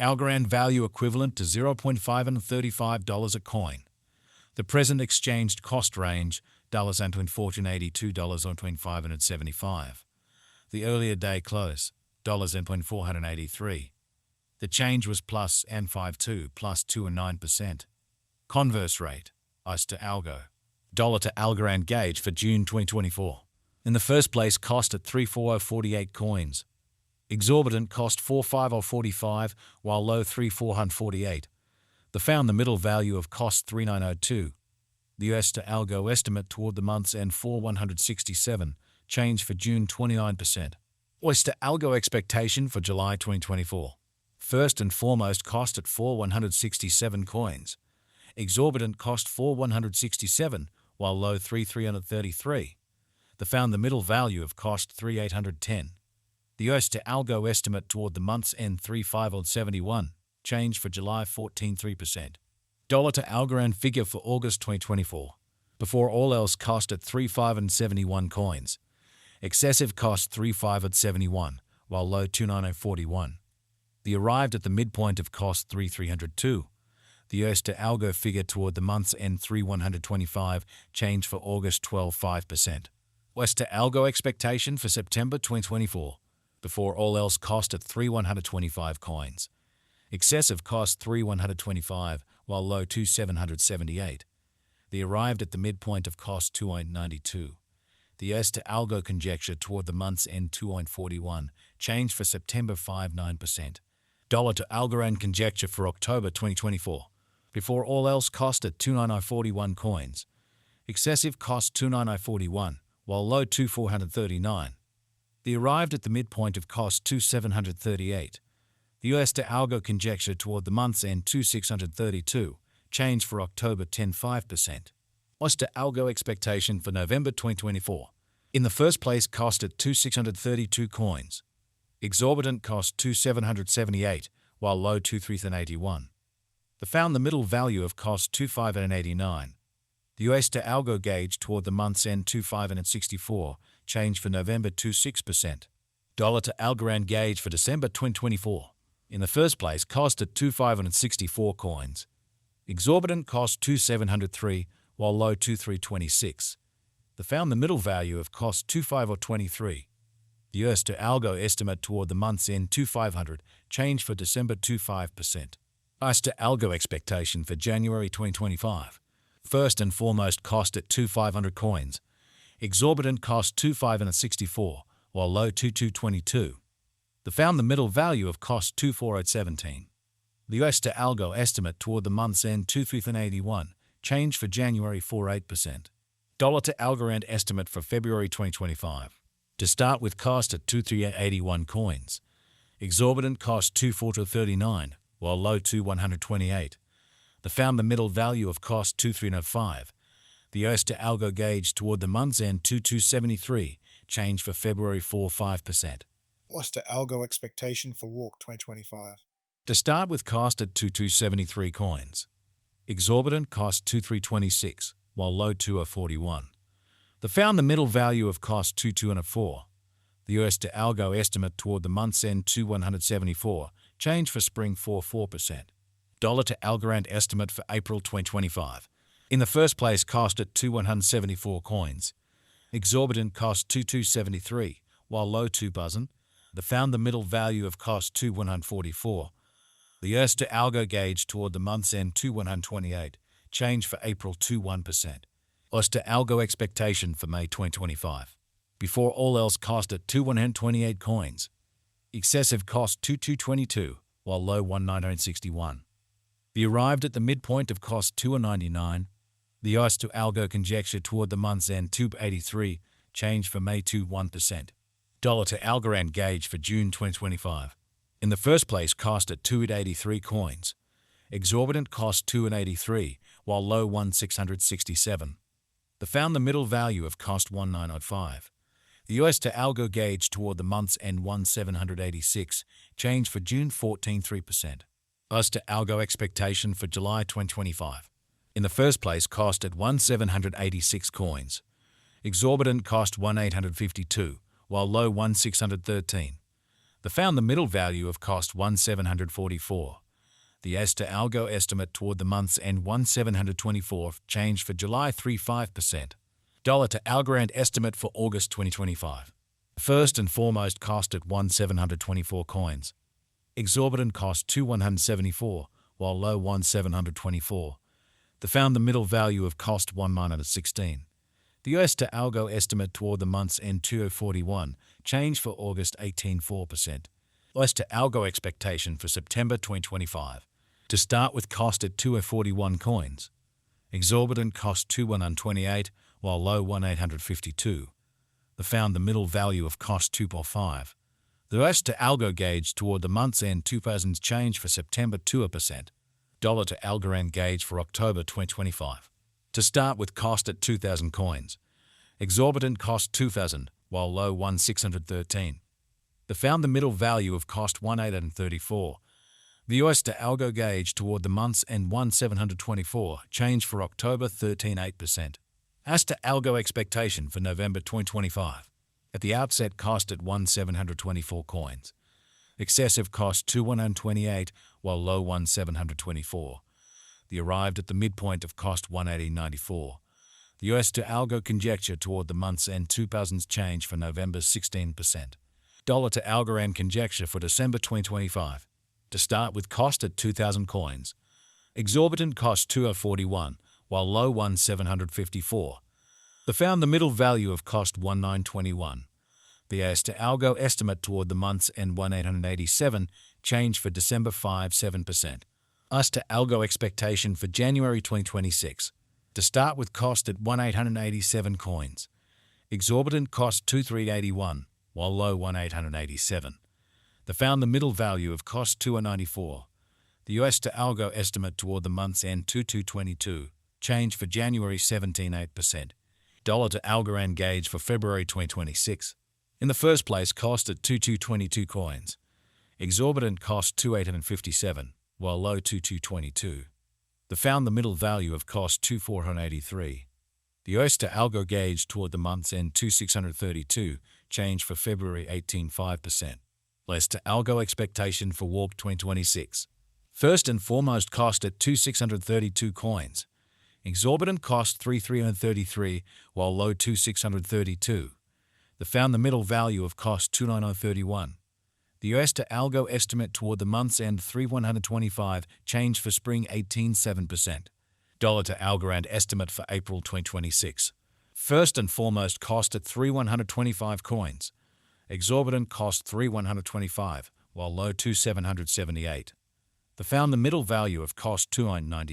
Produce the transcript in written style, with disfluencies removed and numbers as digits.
algorand value equivalent to $0.535 a coin. The present exchanged cost range $14.82 to $575. The earlier day close $483. The change was plus N52 plus 2.9%. Converse rate ICE to Algo. Dollar to algorand gauge for June 2024. In the first place, cost at 34048 coins. Exorbitant cost 45045, while low 3448. The found the middle value of cost 3902. The US to Algo estimate toward the month's end 4167. Change for June 29%. US to Algo expectation for July 2024. First and foremost, cost at 4167 coins. Exorbitant cost 4167, while low 3333. The found the middle value of cost 3810. The US to Algo estimate toward the month's end 3571. Change for July 14.3%. Dollar to algorand figure for August 2024. Before all else, cost at 3571 coins. Excessive cost 3571, while low 29041. The arrived at the midpoint of cost 3302. The US to Algo figure toward the month's end 3125. Change for August 12.5%. US to Algo expectation for September 2024. Before all else, cost at 3125 coins. Excessive cost 3125, while low 2778. The arrived at the midpoint of cost 2.92. The US to Algo conjecture toward the month's end 2.41. Change for September 5.9%. Dollar to algorand conjecture for October 2024. Before all else, cost at 29941 coins. Excessive cost 29941, while low 2439. The arrived at the midpoint of cost 2738. The US to Algo conjecture toward the month's end 2632. Change for October 10.5%. US to Algo expectation for November 2024. In the first place, cost at 2632 coins. Exorbitant cost 2778, while low 2381. The found the middle value of cost 2589. The US to Algo gauge toward the month's end 2564. Change for November 26%. Dollar to algorand gauge for December 2024. In the first place, cost at 2564 coins. Exorbitant cost 2703, while low 2326. The found the middle value of cost 2523. The US to Algo estimate toward the month's end 2500. Change for December 25%. ICE to Algo expectation for January 2025. First and foremost, cost at 2500 coins. Exorbitant cost 2564, while low 2222. The found the middle value of cost 24817. The US to Algo estimate toward the month's end 2381. Change for January 48%. Dollar to algorand estimate for February 2025. To start with, cost at 2381 coins. Exorbitant cost 2439, while low 2128. The found the middle value of cost 2305. The US to Algo gauge toward the month's end 2273. Change for February 4.5%. US to Algo expectation for Walk 2025. To start with, cost at 2273 coins. Exorbitant cost 2326, while low 2041. The found the middle value of cost 2204. The US to Algo estimate toward the month's end 2174. Change for spring 4.4%. Dollar to algorand estimate for April 2025. In the first place, cost at 2174 coins. Exorbitant cost 2273, while low 2 buzzin. The found the middle value of cost 2144. The US to Algo gauge toward the month's end 2128. Change for April 21%. US to Algo expectation for May 2025. Before all else, cost at 2128 coins. Excessive cost 2222, while low 1961. The arrived at the midpoint of cost 299. The US to Algo conjecture toward the month's end 283. Change for May 1%. Dollar to algorand gauge for June 2025. In the first place, cost at 283 coins. Exorbitant cost 283, while low 1667. The found the middle value of cost 1905. The US to Algo gauge toward the month's end 1786. Change for June 14.3%. US to Algo expectation for July 2025. In the first place, cost at 1786 coins. Exorbitant cost 1852, while low 1613. The found the middle value of cost 1,744. The S to Algo estimate toward the month's end 1,724 changed for July 35%. Dollar to algorand estimate for August 2025. First and foremost cost at 1,724 coins. Exorbitant cost 2,174, while low 1,724. The found the middle value of cost 1,916. The US to Algo estimate toward the month's end 2,041, change for August 18.4%. US to Algo expectation for September 2025. To start with cost at 2,041 coins. Exorbitant cost 2,128, while low 1,852. The found the middle value of cost 2.5. The US to Algo gauge toward the month's end 2,000 change for September 2%. Dollar to algorand gauge for October 2025. To start with cost at 2,000 coins. Exorbitant cost 2,000, while low 1,613. The found the middle value of cost 1,834. The US to Algo gauge toward the month's end 1,724, change for October 13.8%. As to Algo expectation for November 2025. At the outset cost at 1,724 coins. Excessive cost 2,128, while low 1,724. The arrived at the midpoint of cost 1,1894. The US to Algo conjecture toward the month's end 2,000 change for November 16%. Dollar to algorand conjecture for December 2025. To start with cost at 2,000 coins. Exorbitant cost 2,041, while low 1,754. The found the middle value of cost 1,921. The AS to Algo estimate toward the month's end 1,887, change for December 5.7%. US to Algo expectation for January 2026. To start with cost at 1,887 coins. Exorbitant cost 2,381, while low 1,887. The found the middle value of cost 2,094. The US to Algo estimate toward the month's end 2,222, change for January 17.8%. Dollar to algorand gauge for February 2026. In the first place cost at 2,222 coins. Exorbitant cost 2,857, while low 2,222. The found the middle value of cost 2,483. The US to Algo gauge toward the month's end 2,632, change for February 18.5%. Less to Algo expectation for Warp 2026. First and foremost cost at 2,632 coins. Exorbitant cost 3,333, while low 2,632. The found the middle value of cost 2,9031. The US to Algo estimate toward the month's end 3,125, change for spring 18.7%. Dollar to algorand estimate for April 2026. First and foremost cost at 3,125 coins. Exorbitant cost 3,125, while low 2,778. The found the middle value of cost 2,992.